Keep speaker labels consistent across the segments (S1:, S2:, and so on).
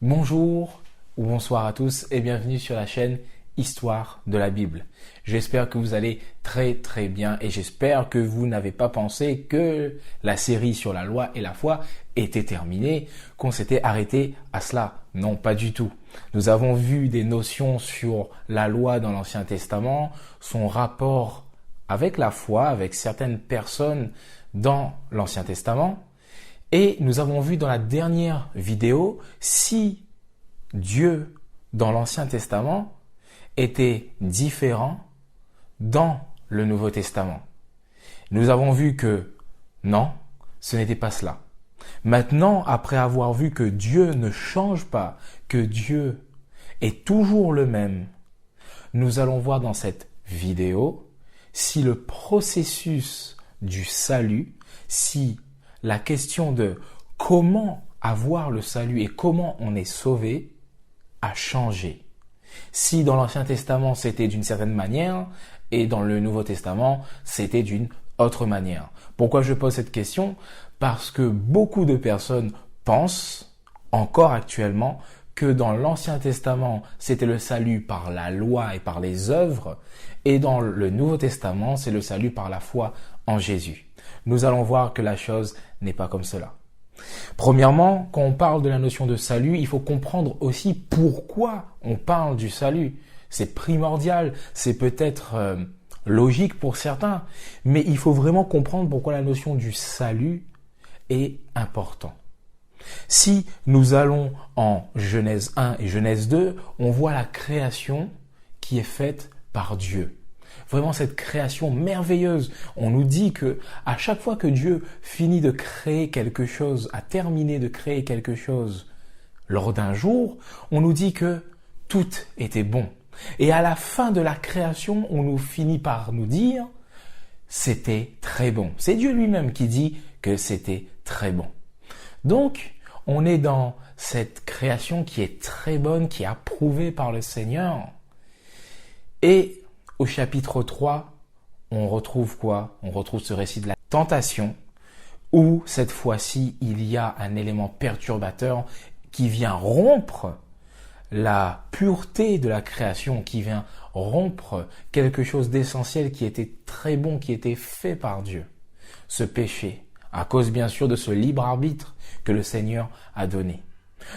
S1: Bonjour ou bonsoir à tous et bienvenue sur la chaîne Histoire de la Bible. J'espère que vous allez très bien et j'espère que vous n'avez pas pensé que la série sur la loi et la foi était terminée, qu'on s'était arrêté à cela. Non, pas du tout. Nous avons vu des notions sur la loi dans l'Ancien Testament, son rapport avec la foi, avec certaines personnes dans l'Ancien Testament. Et nous avons vu dans la dernière vidéo si Dieu dans l'Ancien Testament était différent dans le Nouveau Testament. Nous avons vu que non, ce n'était pas cela. Maintenant, après avoir vu que Dieu ne change pas, que Dieu est toujours le même, nous allons voir dans cette vidéo si le processus du salut, si la question de comment avoir le salut et comment on est sauvé a changé. Si dans l'Ancien Testament c'était d'une certaine manière et dans le Nouveau Testament c'était d'une autre manière. Pourquoi je pose cette question? Parce que beaucoup de personnes pensent encore actuellement que dans l'Ancien Testament c'était le salut par la loi et par les œuvres et dans le Nouveau Testament c'est le salut par la foi en Jésus. Nous allons voir que la chose n'est pas comme cela. Premièrement, quand on parle de la notion de salut, il faut comprendre aussi pourquoi on parle du salut. C'est primordial, c'est peut-être logique pour certains, mais il faut vraiment comprendre pourquoi la notion du salut est importante. Si nous allons en Genèse 1 et Genèse 2, on voit la création qui est faite par Dieu. Vraiment cette création merveilleuse. On nous dit que à chaque fois que Dieu finit de créer quelque chose, a terminé de créer quelque chose lors d'un jour, on nous dit que tout était bon. Et à la fin de la création, on nous finit par nous dire c'était très bon. C'est Dieu lui-même qui dit que c'était très bon. Donc, on est dans cette création qui est très bonne, qui est approuvée par le Seigneur. Et au chapitre 3, on retrouve quoi? On retrouve ce récit de la tentation où cette fois-ci, il y a un élément perturbateur qui vient rompre la pureté de la création, qui vient rompre quelque chose d'essentiel qui était très bon, qui était fait par Dieu. Ce péché, à cause bien sûr de ce libre arbitre que le Seigneur a donné.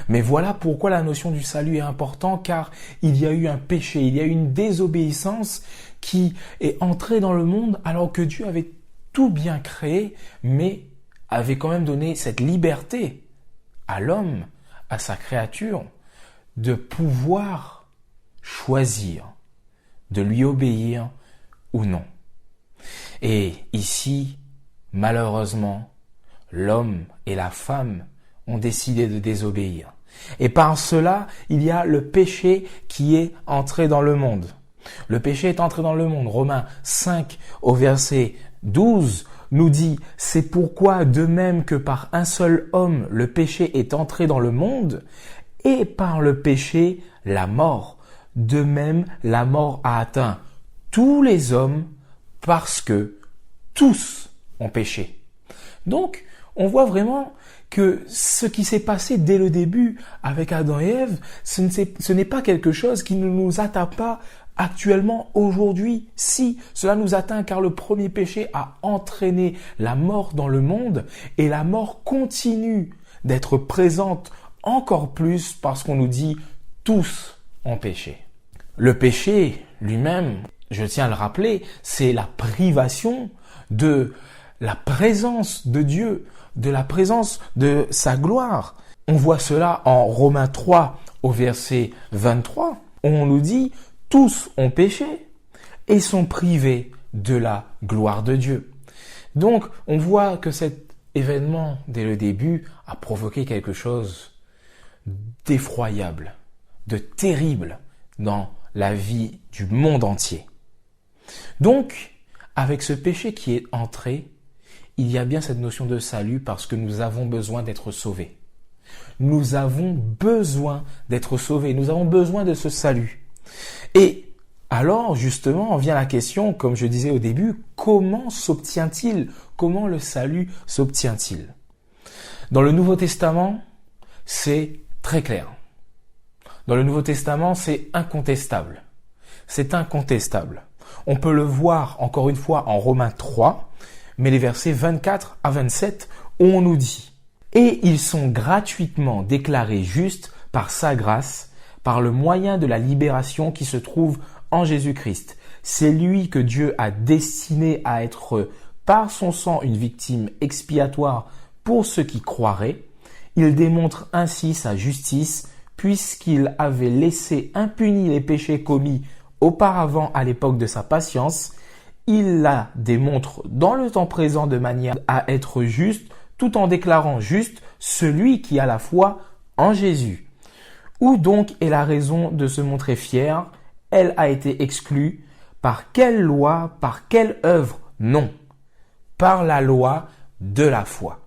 S1: Mais voilà pourquoi la notion du salut est importante, car il y a eu un péché, il y a eu une désobéissance qui est entrée dans le monde alors que Dieu avait tout bien créé, mais avait quand même donné cette liberté à l'homme, à sa créature, de pouvoir choisir, de lui obéir ou non. Et ici, malheureusement, l'homme et la femme ont décidé de désobéir. Et par cela, il y a le péché qui est entré dans le monde. Le péché est entré dans le monde. Romains 5 au verset 12 nous dit « C'est pourquoi de même que par un seul homme le péché est entré dans le monde, et par le péché la mort. De même la mort a atteint tous les hommes parce que tous ont péché. » Donc, on voit vraiment que ce qui s'est passé dès le début avec Adam et Ève, ce n'est pas quelque chose qui ne nous atteint pas actuellement, aujourd'hui. Si, cela nous atteint car le premier péché a entraîné la mort dans le monde et la mort continue d'être présente encore plus parce qu'on nous dit tous ont péché. Le péché lui-même, je tiens à le rappeler, c'est la privation de la présence de Dieu, de la présence de sa gloire. On voit cela en Romains 3 au verset 23. On nous dit « Tous ont péché et sont privés de la gloire de Dieu ». Donc, on voit que cet événement, dès le début, a provoqué quelque chose d'effroyable, de terrible dans la vie du monde entier. Donc, avec ce péché qui est entré, il y a bien cette notion de salut parce que nous avons besoin d'être sauvés. Nous avons besoin d'être sauvés. Nous avons besoin de ce salut. Et alors, justement, vient la question, comme je disais au début, comment s'obtient-il? Comment le salut s'obtient-il? Dans le Nouveau Testament, c'est très clair. dans le Nouveau Testament, c'est incontestable. C'est incontestable. On peut le voir encore une fois en Romains 3, mais les versets 24 à 27, où on nous dit « Et ils sont gratuitement déclarés justes par sa grâce, par le moyen de la libération qui se trouve en Jésus-Christ. C'est lui que Dieu a destiné à être par son sang une victime expiatoire pour ceux qui croiraient. Il démontre ainsi sa justice, puisqu'il avait laissé impunis les péchés commis auparavant à l'époque de sa patience. Il la démontre dans le temps présent de manière à être juste, tout en déclarant juste celui qui a la foi en Jésus. Où donc est la raison de se montrer fier? Elle a été exclue. Par quelle loi? Par quelle œuvre? Non. Par la loi de la foi.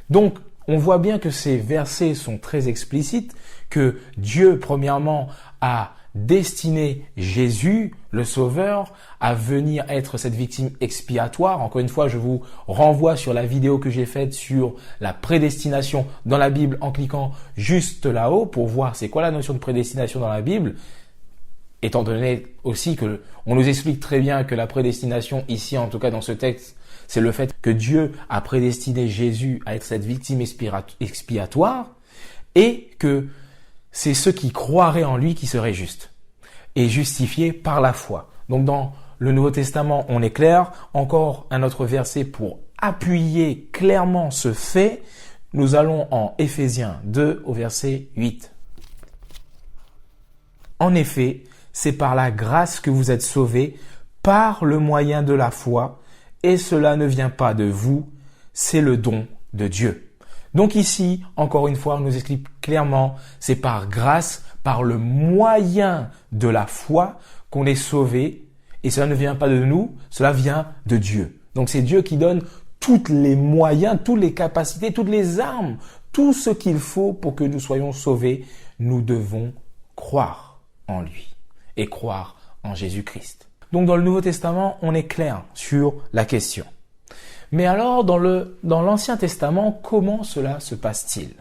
S1: Donc, on voit bien que ces versets sont très explicites, que Dieu, premièrement, a destiné Jésus, le Sauveur, à venir être cette victime expiatoire. Encore une fois, je vous renvoie sur la vidéo que j'ai faite sur la prédestination dans la Bible en cliquant juste là-haut pour voir c'est quoi la notion de prédestination dans la Bible. Étant donné aussi que on nous explique très bien que la prédestination ici, en tout cas dans ce texte, c'est le fait que Dieu a prédestiné Jésus à être cette victime expiatoire et que c'est ceux qui croiraient en lui qui seraient justes et justifiés par la foi. Donc dans le Nouveau Testament, on est clair. Encore un autre verset pour appuyer clairement ce fait. Nous allons en Éphésiens 2 au verset 8. En effet, c'est par la grâce que vous êtes sauvés, par le moyen de la foi, et cela ne vient pas de vous, c'est le don de Dieu. Donc ici, encore une fois, on nous explique clairement, c'est par grâce, par le moyen de la foi qu'on est sauvé, et cela ne vient pas de nous, cela vient de Dieu. Donc c'est Dieu qui donne tous les moyens, toutes les capacités, toutes les armes, tout ce qu'il faut pour que nous soyons sauvés. Nous devons croire en lui et croire en Jésus-Christ. Donc dans le Nouveau Testament, on est clair sur la question. Mais alors dans l'Ancien Testament, comment cela se passe-t-il?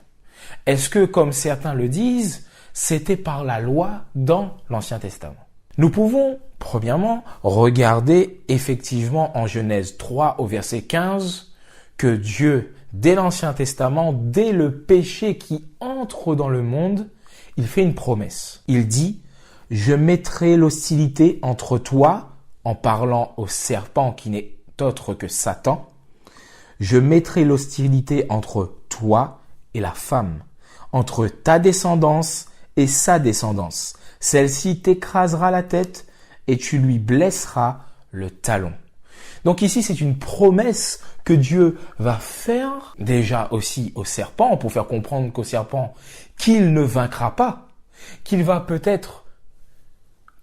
S1: Est-ce que, comme certains le disent, c'était par la loi dans l'Ancien Testament? Nous pouvons, premièrement, regarder effectivement en Genèse 3 au verset 15 que Dieu, dès l'Ancien Testament, dès le péché qui entre dans le monde, il fait une promesse. Il dit « Je mettrai l'hostilité entre toi » en parlant au serpent qui n'est autre que Satan. « Je mettrai l'hostilité entre toi et la femme, entre ta descendance et sa descendance. Celle-ci t'écrasera la tête et tu lui blesseras le talon. » Donc ici, c'est une promesse que Dieu va faire déjà aussi au serpent pour faire comprendre qu'au serpent qu'il ne vaincra pas, qu'il va peut-être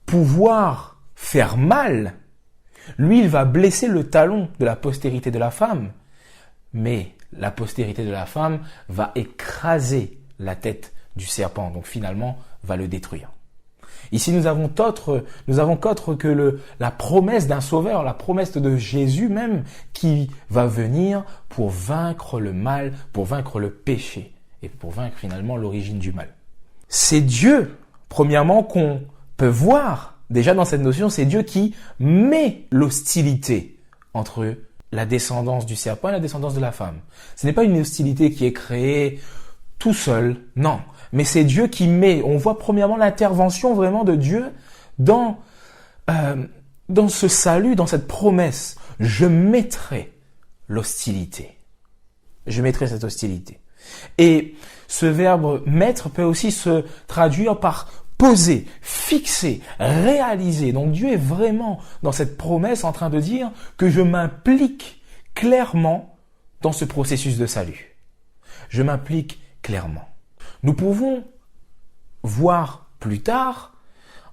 S1: pouvoir faire mal. Lui, il va blesser le talon de la postérité de la femme, mais la postérité de la femme va écraser la tête du serpent, donc finalement va le détruire. Ici, nous avons qu'autre que la promesse d'un sauveur, la promesse de Jésus même, qui va venir pour vaincre le mal, pour vaincre le péché et pour vaincre finalement l'origine du mal. C'est Dieu, premièrement, qu'on peut voir déjà dans cette notion, c'est Dieu qui met l'hostilité entre la descendance du serpent et la descendance de la femme. Ce n'est pas une hostilité qui est créée tout seul, non. Mais c'est Dieu qui met, on voit premièrement l'intervention vraiment de Dieu dans ce salut, dans cette promesse. Je mettrai l'hostilité. Je mettrai cette hostilité. Et ce verbe mettre peut aussi se traduire par poser, fixer, réaliser. Donc Dieu est vraiment dans cette promesse en train de dire que je m'implique clairement dans ce processus de salut. Je m'implique clairement. Nous pouvons voir plus tard,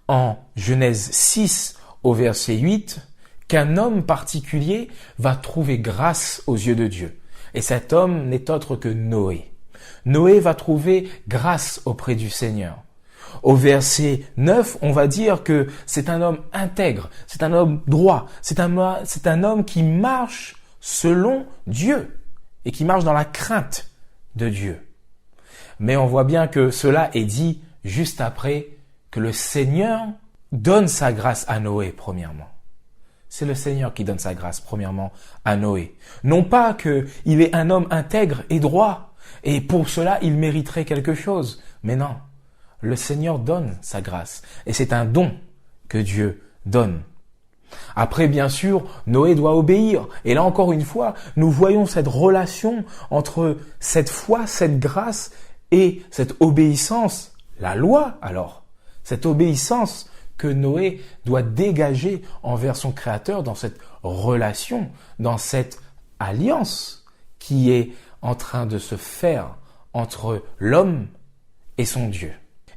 S1: en Genèse 6 au verset 8, qu'un homme particulier va trouver grâce aux yeux de Dieu. Et cet homme n'est autre que Noé. Noé va trouver grâce auprès du Seigneur. Au verset 9, on va dire que c'est un homme intègre, c'est un homme droit, c'est un homme qui marche selon Dieu et qui marche dans la crainte de Dieu. Mais on voit bien que cela est dit juste après que le Seigneur donne sa grâce à Noé, premièrement. C'est le Seigneur qui donne sa grâce, premièrement, à Noé. Non pas qu'il est un homme intègre et droit, et pour cela, il mériterait quelque chose. Mais non, le Seigneur donne sa grâce, et c'est un don que Dieu donne. Après, bien sûr, Noé doit obéir. Et là, encore une fois, nous voyons cette relation entre cette foi, cette grâce et cette obéissance. La loi, alors. Cette obéissance que Noé doit dégager envers son Créateur dans cette relation, dans cette alliance qui est en train de se faire entre l'homme et son Dieu.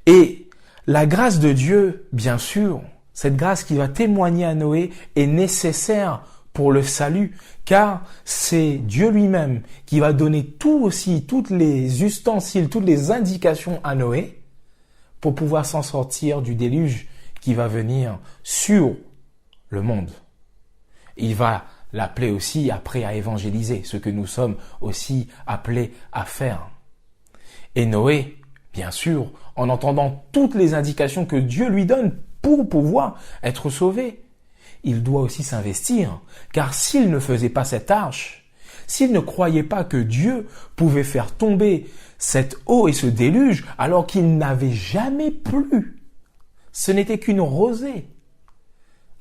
S1: Et la grâce de Dieu, bien sûr, cette grâce qui va témoigner à Noé est nécessaire pour le salut, car c'est Dieu lui-même qui va donner toutes les ustensiles, toutes les indications à Noé pour pouvoir s'en sortir du déluge qui va venir sur le monde. Il va l'appeler aussi après à évangéliser, ce que nous sommes aussi appelés à faire. Et Noé, bien sûr, en entendant toutes les indications que Dieu lui donne pour pouvoir être sauvé, il doit aussi s'investir, car s'il ne faisait pas cette arche, s'il ne croyait pas que Dieu pouvait faire tomber cette eau et ce déluge alors qu'il n'avait jamais plu, ce n'était qu'une rosée,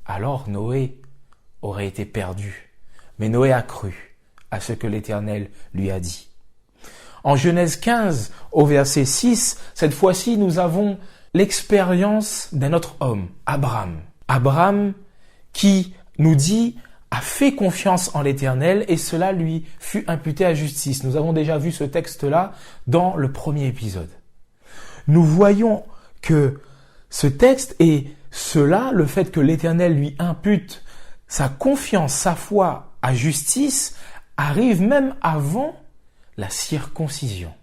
S1: alors Noé aurait été perdu. Mais Noé a cru à ce que l'Éternel lui a dit. En Genèse 15, au verset 6, cette fois-ci, nous avons l'expérience d'un autre homme, Abraham. Abraham qui nous dit a fait confiance en l'Éternel et cela lui fut imputé à justice. Nous avons déjà vu ce texte-là dans le premier épisode. Nous voyons que ce texte et cela, le fait que l'Éternel lui impute sa confiance, sa foi à justice, arrive même avant la circoncision,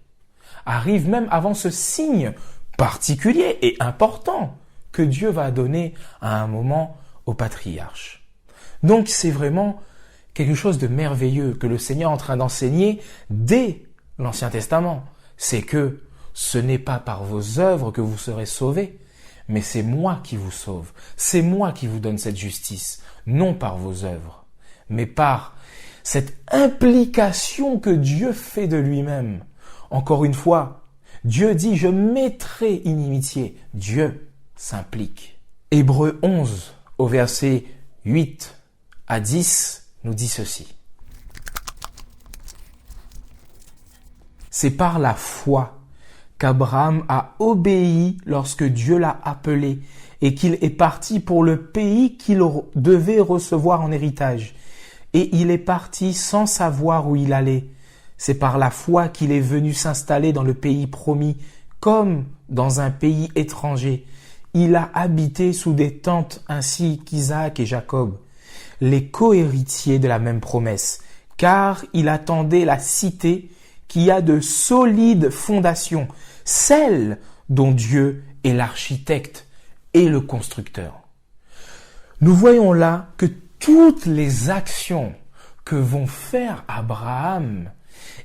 S1: arrive même avant ce signe particulier et important que Dieu va donner à un moment au patriarche. Donc c'est vraiment quelque chose de merveilleux que le Seigneur est en train d'enseigner dès l'Ancien Testament. C'est que ce n'est pas par vos œuvres que vous serez sauvés, mais c'est moi qui vous sauve. C'est moi qui vous donne cette justice, non par vos œuvres, mais par cette implication que Dieu fait de lui-même. Encore une fois, Dieu dit, je mettrai inimitié. Dieu s'implique. Hébreux 11, au verset 8 à 10, nous dit ceci. C'est par la foi qu'Abraham a obéi lorsque Dieu l'a appelé et qu'il est parti pour le pays qu'il devait recevoir en héritage. Et il est parti sans savoir où il allait. C'est par la foi qu'il est venu s'installer dans le pays promis, comme dans un pays étranger. Il a habité sous des tentes ainsi qu'Isaac et Jacob, les co-héritiers de la même promesse, car il attendait la cité qui a de solides fondations, celle dont Dieu est l'architecte et le constructeur. Nous voyons là que toutes les actions que vont faire Abraham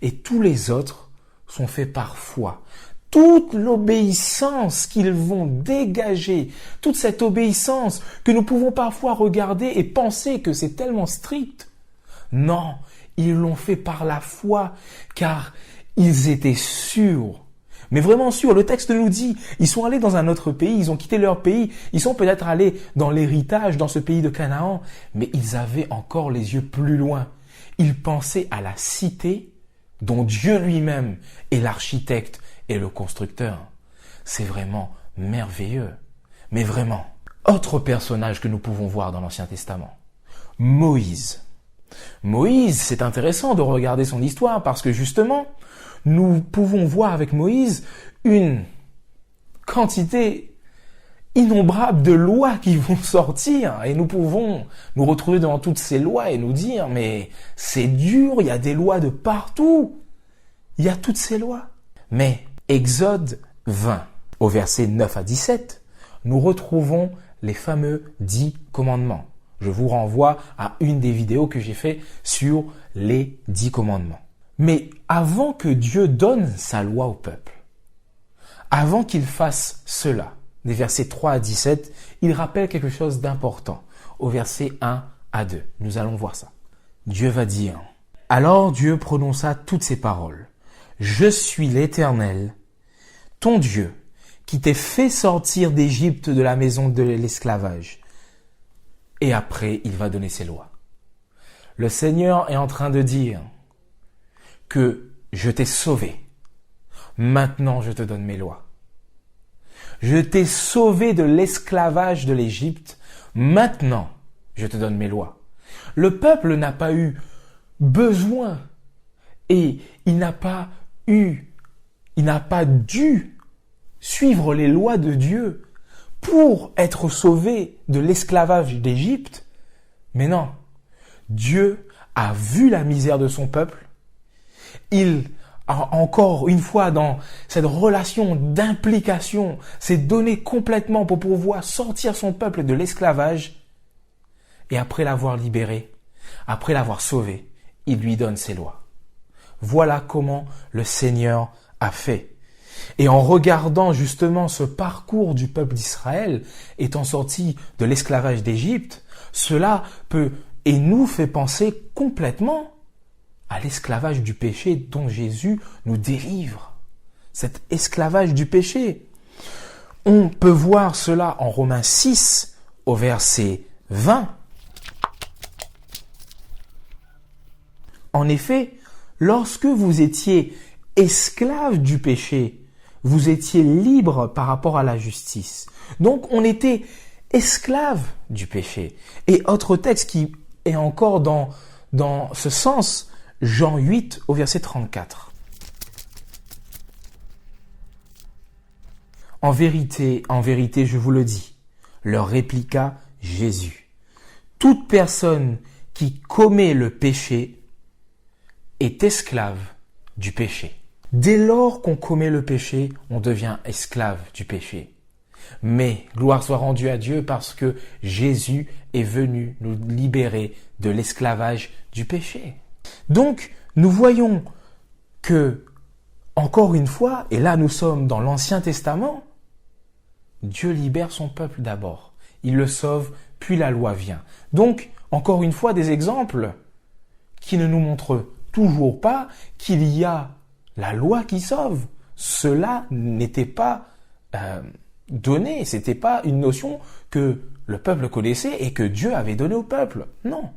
S1: et tous les autres sont faits par foi. Toute l'obéissance qu'ils vont dégager, toute cette obéissance que nous pouvons parfois regarder et penser que c'est tellement strict. Non, ils l'ont fait par la foi, car ils étaient sûrs. Mais vraiment sûrs, le texte nous dit, ils sont allés dans un autre pays, ils ont quitté leur pays, ils sont peut-être allés dans l'héritage, dans ce pays de Canaan, mais ils avaient encore les yeux plus loin. Ils pensaient à la cité dont Dieu lui-même est l'architecte et le constructeur. C'est vraiment merveilleux. Mais vraiment, autre personnage que nous pouvons voir dans l'Ancien Testament, Moïse. Moïse, c'est intéressant de regarder son histoire parce que justement, nous pouvons voir avec Moïse une quantité innombrable de lois qui vont sortir et nous pouvons nous retrouver devant toutes ces lois et nous dire mais c'est dur, il y a des lois de partout, il y a toutes ces lois. Mais Exode 20, au verset 9 à 17, nous retrouvons les fameux 10 commandements. Je vous renvoie à une des vidéos que j'ai fait sur les 10 commandements. Mais avant que Dieu donne sa loi au peuple, avant qu'il fasse cela, des versets 3 à 17, il rappelle quelque chose d'important. Au verset 1 à 2, nous allons voir ça. Dieu va dire, « Alors Dieu prononça toutes ces paroles. Je suis l'Éternel, ton Dieu, qui t'ai fait sortir d'Égypte de la maison de l'esclavage. » Et après, il va donner ses lois. Le Seigneur est en train de dire que je t'ai sauvé. Maintenant, je te donne mes lois. Je t'ai sauvé de l'esclavage de l'Égypte. Maintenant, je te donne mes lois. Le peuple n'a pas eu besoin et il n'a pas dû suivre les lois de Dieu pour être sauvé de l'esclavage d'Égypte. Mais non, Dieu a vu la misère de son peuple. Il a encore une fois dans cette relation d'implication, s'est donné complètement pour pouvoir sortir son peuple de l'esclavage. Et après l'avoir libéré, après l'avoir sauvé, il lui donne ses lois. Voilà comment le Seigneur a fait. Et en regardant justement ce parcours du peuple d'Israël étant sorti de l'esclavage d'Égypte, cela peut et nous fait penser complètement à l'esclavage du péché dont Jésus nous délivre. Cet esclavage du péché. On peut voir cela en Romains 6 au verset 20. En effet, lorsque vous étiez esclaves du péché, vous étiez libres par rapport à la justice. Donc on était esclaves du péché. Et autre texte qui est encore dans ce sens, Jean 8 au verset 34. En vérité, je vous le dis, leur répliqua Jésus. Toute personne qui commet le péché est esclave du péché. Dès lors qu'on commet le péché, on devient esclave du péché. Mais gloire soit rendue à Dieu parce que Jésus est venu nous libérer de l'esclavage du péché. Donc, nous voyons que, encore une fois, et là nous sommes dans l'Ancien Testament, Dieu libère son peuple d'abord. Il le sauve, puis la loi vient. Donc, encore une fois, des exemples qui ne nous montrent toujours pas qu'il y a la loi qui sauve. Cela n'était pas donné, c'était pas une notion que le peuple connaissait et que Dieu avait donnée au peuple. Non,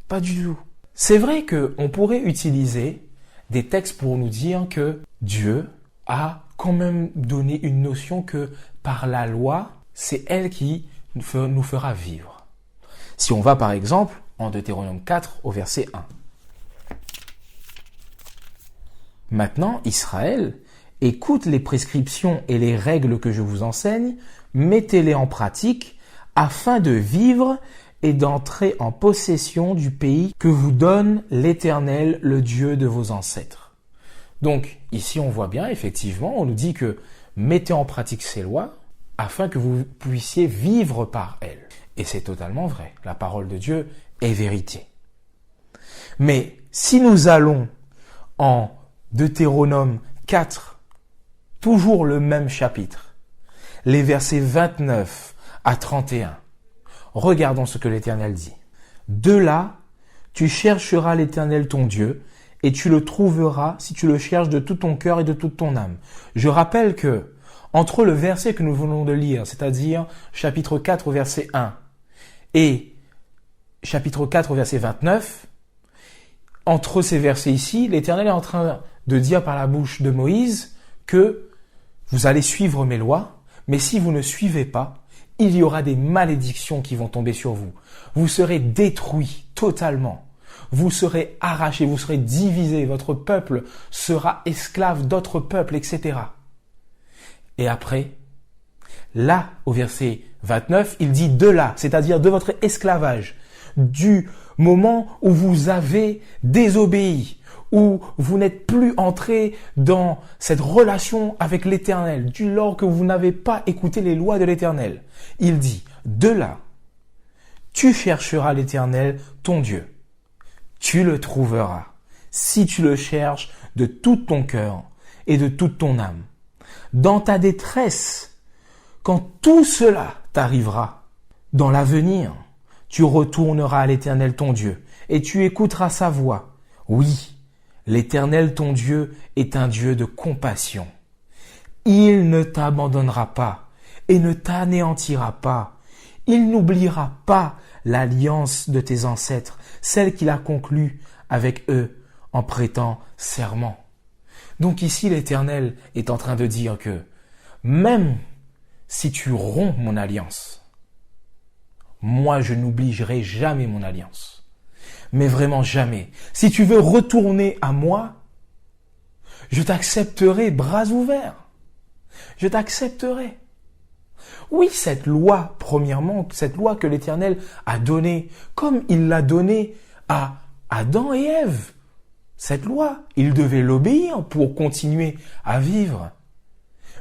S1: pas du tout. C'est vrai qu'on pourrait utiliser des textes pour nous dire que Dieu a quand même donné une notion que par la loi, c'est elle qui nous fera vivre. Si on va par exemple en Deutéronome 4 au verset 1. Maintenant, Israël, écoute les prescriptions et les règles que je vous enseigne, mettez-les en pratique afin de vivre et d'entrer en possession du pays que vous donne l'Éternel, le Dieu de vos ancêtres. Donc, ici on voit bien, effectivement, on nous dit que mettez en pratique ces lois afin que vous puissiez vivre par elles. Et c'est totalement vrai, la parole de Dieu est vérité. Mais si nous allons en Deutéronome 4, toujours le même chapitre, les versets 29 à 31. Regardons ce que l'Éternel dit. De là, tu chercheras l'Éternel ton Dieu, et tu le trouveras si tu le cherches de tout ton cœur et de toute ton âme. Je rappelle que, entre le verset que nous venons de lire, c'est-à-dire chapitre 4 au verset 1, et chapitre 4 au verset 29, entre ces versets ici, l'Éternel est en train de dire par la bouche de Moïse que vous allez suivre mes lois, mais si vous ne suivez pas, il y aura des malédictions qui vont tomber sur vous. Vous serez détruits totalement. Vous serez arrachés, vous serez divisés, votre peuple sera esclave d'autres peuples, etc. Et après, là, au verset 29, il dit de là, c'est-à-dire de votre esclavage, du moment où vous avez désobéi, où vous n'êtes plus entré dans cette relation avec l'Éternel, du lors que vous n'avez pas écouté les lois de l'Éternel. Il dit, de là, tu chercheras l'Éternel, ton Dieu. Tu le trouveras, si tu le cherches de tout ton cœur et de toute ton âme. dans ta détresse, quand tout cela t'arrivera, dans l'avenir, tu retourneras à l'Éternel ton Dieu et tu écouteras sa voix. Oui, l'Éternel ton Dieu est un Dieu de compassion. Il ne t'abandonnera pas et ne t'anéantira pas. Il n'oubliera pas l'alliance de tes ancêtres, celle qu'il a conclue avec eux en prêtant serment. Donc ici, l'Éternel est en train de dire que même si tu romps mon alliance, moi je n'oublierai jamais mon alliance. Mais vraiment jamais. Si tu veux retourner à moi, je t'accepterai bras ouverts. Je t'accepterai. Oui, cette loi, premièrement, cette loi que l'Éternel a donnée, comme il l'a donnée à Adam et Ève. Cette loi, ils devaient l'obéir pour continuer à vivre.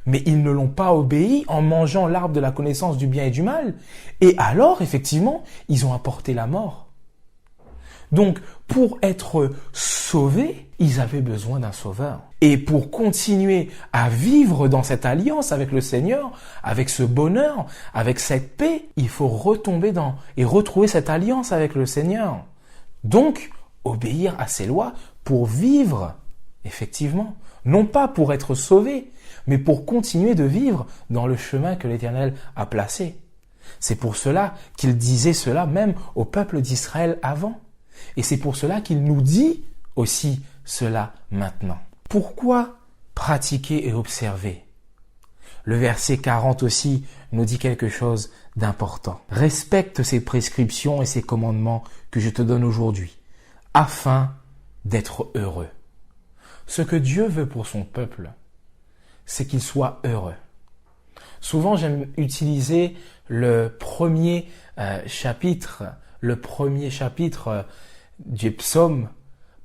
S1: Mais ils ne l'ont pas obéi en mangeant l'arbre de la connaissance du bien et du mal. Et alors, effectivement, ils ont apporté la mort. Donc, pour être sauvés, ils avaient besoin d'un sauveur. Et pour continuer à vivre dans cette alliance avec le Seigneur, avec ce bonheur, avec cette paix, il faut retomber dans et retrouver cette alliance avec le Seigneur. Donc, obéir à ses lois pour vivre, effectivement. Non pas pour être sauvé, mais pour continuer de vivre dans le chemin que l'Éternel a placé. C'est pour cela qu'il disait cela même au peuple d'Israël avant. Et c'est pour cela qu'il nous dit aussi cela maintenant. Pourquoi pratiquer et observer? Le verset 40 aussi nous dit quelque chose d'important. Respecte ces prescriptions et ces commandements que je te donne aujourd'hui, afin d'être heureux. Ce que Dieu veut pour son peuple, c'est qu'il soit heureux. Souvent, j'aime utiliser le premier chapitre du psaume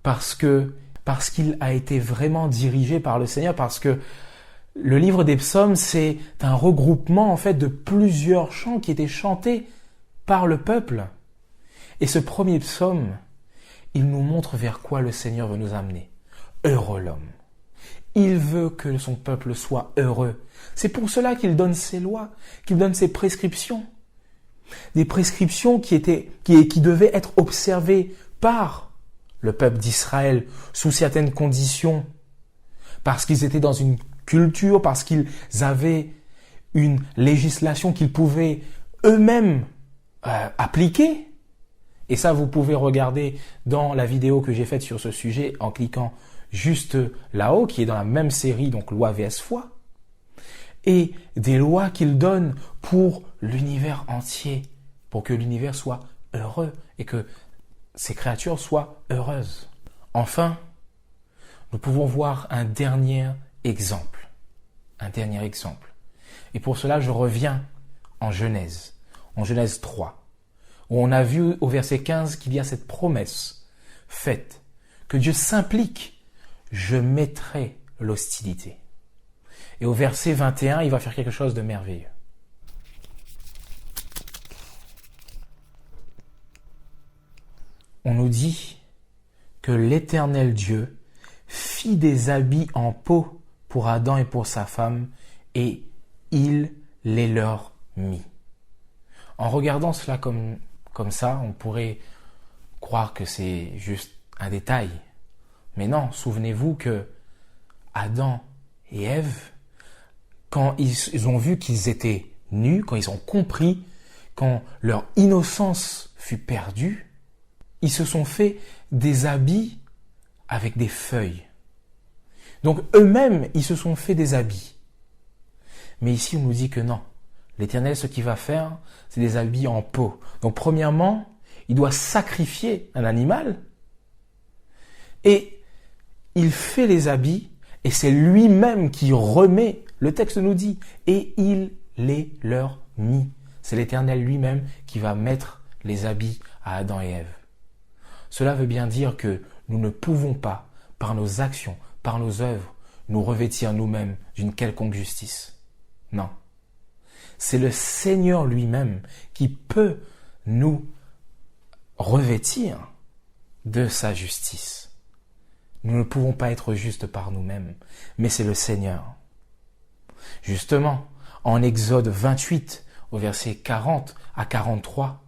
S1: parce qu'il a été vraiment dirigé par le Seigneur, parce que le livre des psaumes, c'est un regroupement en fait de plusieurs chants qui étaient chantés par le peuple. Et ce premier psaume, il nous montre vers quoi le Seigneur veut nous amener. Heureux l'homme. Il veut que son peuple soit heureux. C'est pour cela qu'il donne ses lois, qu'il donne ses prescriptions. Des prescriptions qui devaient être observées par le peuple d'Israël sous certaines conditions, parce qu'ils étaient dans une culture, parce qu'ils avaient une législation qu'ils pouvaient eux-mêmes appliquer. Et ça, vous pouvez regarder dans la vidéo que j'ai faite sur ce sujet en cliquant juste là-haut, qui est dans la même série, donc loi vs foi. Et des lois qu'il donne pour l'univers entier, pour que l'univers soit heureux et que ces créatures soient heureuses. Enfin, nous pouvons voir un dernier exemple. Et pour cela, je reviens en Genèse 3, où on a vu au verset 15 qu'il y a cette promesse faite, que Dieu s'implique, je mettrai l'hostilité. Et au verset 21, il va faire quelque chose de merveilleux. On nous dit que l'Éternel Dieu fit des habits en peau pour Adam et pour sa femme, et il les leur mit. En regardant cela comme ça, on pourrait croire que c'est juste un détail. Mais non, souvenez-vous que Adam et Ève, quand ils ont vu qu'ils étaient nus, quand ils ont compris, quand leur innocence fut perdue, ils se sont fait des habits avec des feuilles. Donc eux-mêmes, ils se sont fait des habits. Mais ici, on nous dit que non. L'Éternel, ce qu'il va faire, c'est des habits en peau. Donc premièrement, il doit sacrifier un animal et il fait les habits et c'est lui-même qui remet, le texte nous dit, et il les leur mit. C'est l'Éternel lui-même qui va mettre les habits à Adam et Ève. Cela veut bien dire que nous ne pouvons pas, par nos actions, par nos œuvres, nous revêtir nous-mêmes d'une quelconque justice. Non. C'est le Seigneur lui-même qui peut nous revêtir de sa justice. Nous ne pouvons pas être justes par nous-mêmes, mais c'est le Seigneur. Justement, en Exode 28, au verset 40 à 43,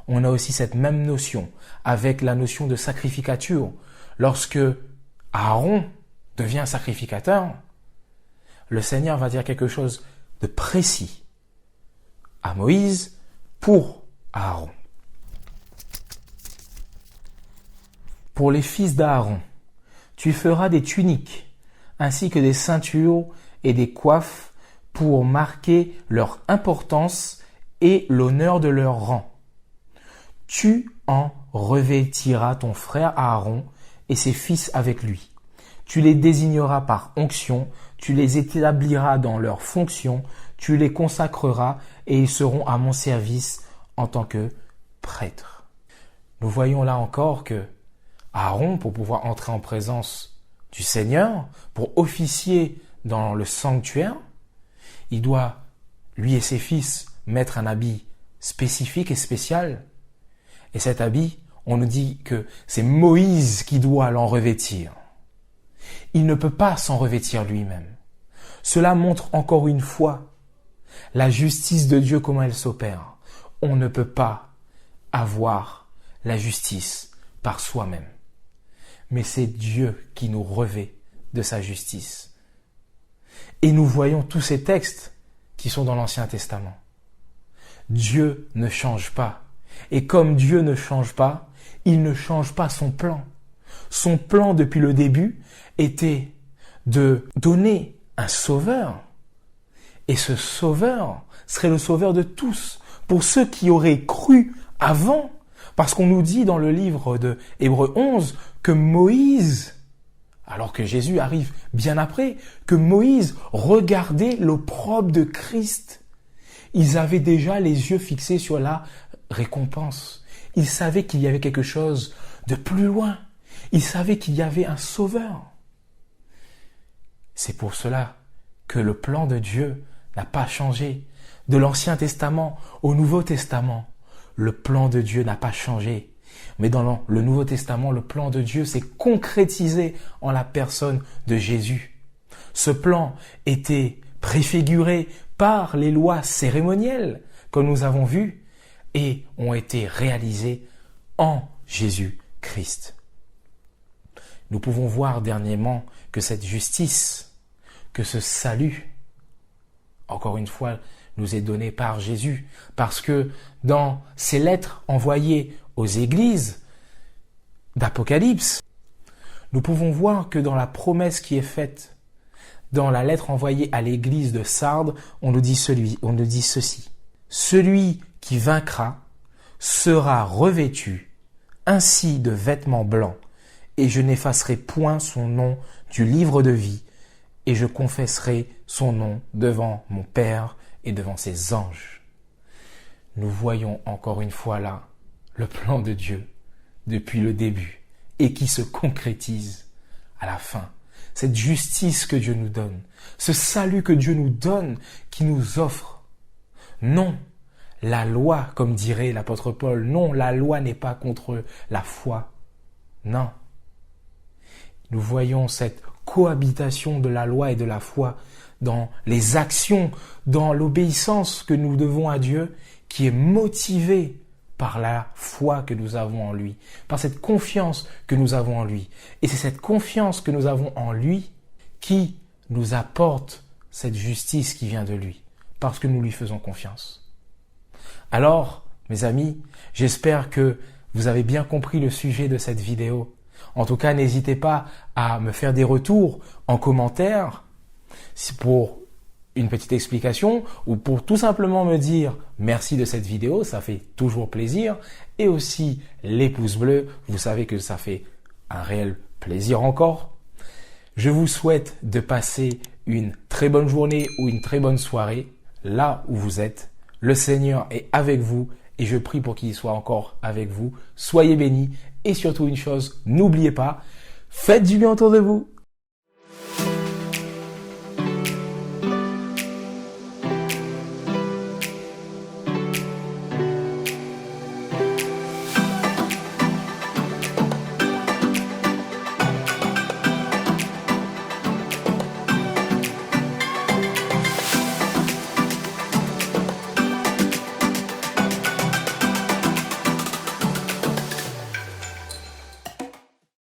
S1: on a aussi cette même notion avec la notion de sacrificature. Lorsque Aaron devient sacrificateur, le Seigneur va dire quelque chose de précis à Moïse pour Aaron. Pour les fils d'Aaron, tu feras des tuniques, ainsi que des ceintures et des coiffes pour marquer leur importance et l'honneur de leur rang. Tu en revêtiras ton frère Aaron et ses fils avec lui. Tu les désigneras par onction, tu les établiras dans leurs fonctions, tu les consacreras et ils seront à mon service en tant que prêtres. Nous voyons là encore que Aaron, pour pouvoir entrer en présence du Seigneur, pour officier dans le sanctuaire, il doit, lui et ses fils, mettre un habit spécifique et spécial. Et cet habit, on nous dit que c'est Moïse qui doit l'en revêtir. Il ne peut pas s'en revêtir lui-même. Cela montre encore une fois la justice de Dieu, comment elle s'opère. On ne peut pas avoir la justice par soi-même. Mais c'est Dieu qui nous revêt de sa justice. Et nous voyons tous ces textes qui sont dans l'Ancien Testament. Dieu ne change pas. Et comme Dieu ne change pas, il ne change pas son plan. Son plan depuis le début était de donner un sauveur. Et ce sauveur serait le sauveur de tous. Pour ceux qui auraient cru avant, parce qu'on nous dit dans le livre de Hébreux 11 que Moïse, alors que Jésus arrive bien après, que Moïse regardait l'opprobre de Christ. Ils avaient déjà les yeux fixés sur la récompense. Ils savaient qu'il y avait quelque chose de plus loin. Ils savaient qu'il y avait un sauveur. C'est pour cela que le plan de Dieu n'a pas changé. De l'Ancien Testament au Nouveau Testament, le plan de Dieu n'a pas changé. Mais dans le Nouveau Testament, le plan de Dieu s'est concrétisé en la personne de Jésus. Ce plan était préfiguré par les lois cérémonielles que nous avons vues et ont été réalisés en Jésus-Christ. Nous pouvons voir dernièrement que cette justice, que ce salut, encore une fois, nous est donné par Jésus, parce que dans ces lettres envoyées aux églises d'Apocalypse, nous pouvons voir que dans la promesse qui est faite, dans la lettre envoyée à l'église de Sardes, on nous dit ceci. Celui qui vaincra sera revêtu ainsi de vêtements blancs, et je n'effacerai point son nom du livre de vie, et je confesserai son nom devant mon Père et devant ses anges. Nous voyons encore une fois là le plan de Dieu depuis le début et qui se concrétise à la fin. Cette justice que Dieu nous donne, ce salut que Dieu nous donne, qui nous offre. Non, la loi, comme dirait l'apôtre Paul, non, la loi n'est pas contre la foi. Non. Nous voyons cette cohabitation de la loi et de la foi dans les actions, dans l'obéissance que nous devons à Dieu, qui est motivée par la foi que nous avons en lui, par cette confiance que nous avons en lui. Et c'est cette confiance que nous avons en lui qui nous apporte cette justice qui vient de lui, parce que nous lui faisons confiance. Alors, mes amis, j'espère que vous avez bien compris le sujet de cette vidéo. En tout cas, n'hésitez pas à me faire des retours en commentaire pour une petite explication ou pour tout simplement me dire merci de cette vidéo, ça fait toujours plaisir. Et aussi les pouces bleus, vous savez que ça fait un réel plaisir encore. Je vous souhaite de passer une très bonne journée ou une très bonne soirée là où vous êtes. Le Seigneur est avec vous et je prie pour qu'il soit encore avec vous. Soyez bénis et surtout une chose, n'oubliez pas, faites du bien autour de vous.